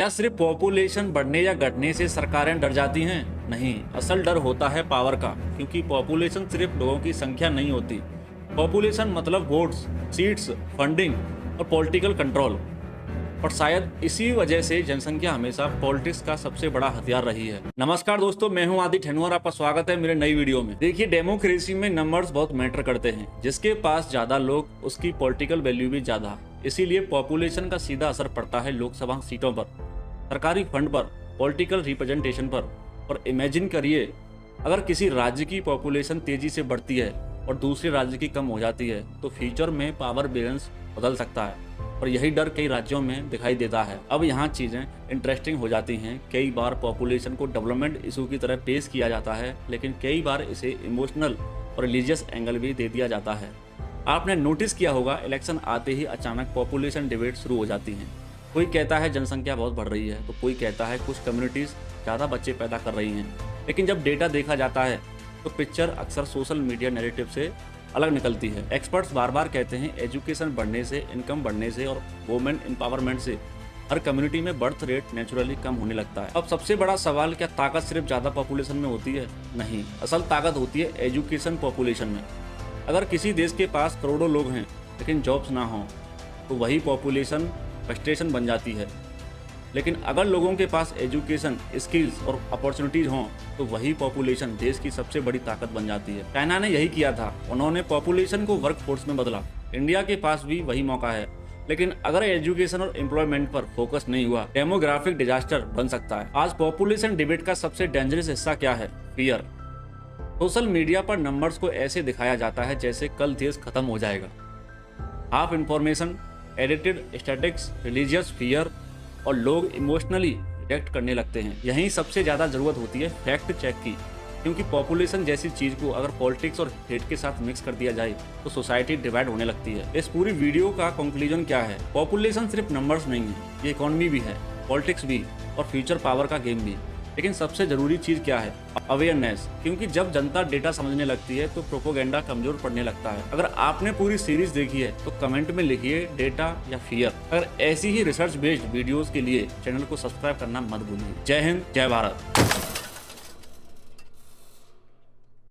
क्या सिर्फ पॉपुलेशन बढ़ने या घटने से सरकारें डर जाती हैं? नहीं, असल डर होता है पावर का, क्योंकि पॉपुलेशन सिर्फ लोगों की संख्या नहीं होती। पॉपुलेशन मतलब वोट्स, सीट्स, फंडिंग और पॉलिटिकल कंट्रोल। और शायद इसी वजह से जनसंख्या हमेशा पॉलिटिक्स का सबसे बड़ा हथियार रही है। नमस्कार दोस्तों, मैं हूं आदि ठेनुआ, आपका स्वागत है मेरे नई वीडियो में। देखिए, डेमोक्रेसी में नंबर्स बहुत मैटर करते हैं। जिसके पास ज्यादा लोग, उसकी पॉलिटिकल वैल्यू भी ज्यादा। इसीलिए पॉपुलेशन का सीधा असर पड़ता है लोकसभा सीटों पर, सरकारी फंड पर, पॉलिटिकल रिप्रेजेंटेशन पर। और इमेजिन करिए, अगर किसी राज्य की पॉपुलेशन तेजी से बढ़ती है और दूसरे राज्य की कम हो जाती है, तो फ्यूचर में पावर बैलेंस बदल सकता है। और यही डर कई राज्यों में दिखाई देता है। अब यहाँ चीज़ें इंटरेस्टिंग हो जाती हैं। कई बार पॉपुलेशन को डेवलपमेंट इशू की तरह पेश किया जाता है, लेकिन कई बार इसे इमोशनल और रिलीजियस एंगल भी दे दिया जाता है। आपने नोटिस किया होगा, इलेक्शन आते ही अचानक पॉपुलेशन डिबेट शुरू हो जाती हैं। कोई कहता है जनसंख्या बहुत बढ़ रही है, तो कोई कहता है कुछ कम्युनिटीज़ ज़्यादा बच्चे पैदा कर रही हैं। लेकिन जब डेटा देखा जाता है तो पिक्चर अक्सर सोशल मीडिया नैरेटिव से अलग निकलती है। एक्सपर्ट्स बार बार कहते हैं एजुकेशन बढ़ने से, इनकम बढ़ने से और वुमेन एम्पावरमेंट से हर कम्युनिटी में बर्थ रेट नेचुरली कम होने लगता है। अब सबसे बड़ा सवाल, क्या ताकत सिर्फ ज़्यादा पॉपुलेशन में होती है? नहीं, असल ताकत होती है एजुकेशन पॉपुलेशन में। अगर किसी देश के पास करोड़ों लोग हैं लेकिन जॉब्स ना हों, तो वही पॉपुलेशन फ्रस्ट्रेशन बन जाती है। लेकिन अगर लोगों के पास एजुकेशन, स्किल्स और अपॉर्चुनिटीज हों, तो वही पॉपुलेशन देश की सबसे बड़ी ताकत बन जाती है। चाइना ने यही किया था, उन्होंने पॉपुलेशन को वर्कफोर्स में बदला। इंडिया के पास भी वही मौका है, लेकिन अगर एजुकेशन और एम्प्लॉयमेंट पर फोकस नहीं हुआ, डेमोग्राफिक डिजास्टर बन सकता है। आज पॉपुलेशन डिबेट का सबसे डेंजरस हिस्सा क्या है? फियर। सोशल मीडिया पर नंबर्स को ऐसे दिखाया जाता है जैसे कल देश खत्म हो जाएगा। Half information, edited statics, religious fear, और लोग इमोशनली रिएक्ट करने लगते हैं। यहीं सबसे ज़्यादा ज़रूरत होती है फैक्ट चेक की, क्योंकि पॉपुलेशन जैसी चीज़ को अगर पॉलिटिक्स और हेट के साथ मिक्स कर दिया जाए तो सोसाइटी डिवाइड होने लगती है। इस पूरी वीडियो का कंक्लूजन क्या है? पॉपुलेशन सिर्फ नंबर्स नहीं है, ये इकोनॉमी भी है, पॉलिटिक्स भी और फ्यूचर पावर का गेम भी। लेकिन सबसे ज़रूरी चीज़ क्या है? अवेयरनेस। क्योंकि जब जनता डेटा समझने लगती है तो प्रोपोगेंडा कमज़ोर पड़ने लगता है। अगर आपने पूरी सीरीज देखी है तो कमेंट में लिखिए डेटा या फियर। अगर ऐसी ही रिसर्च बेस्ड वीडियोस के लिए चैनल को सब्सक्राइब करना मत भूलिए। जय हिंद, जय भारत।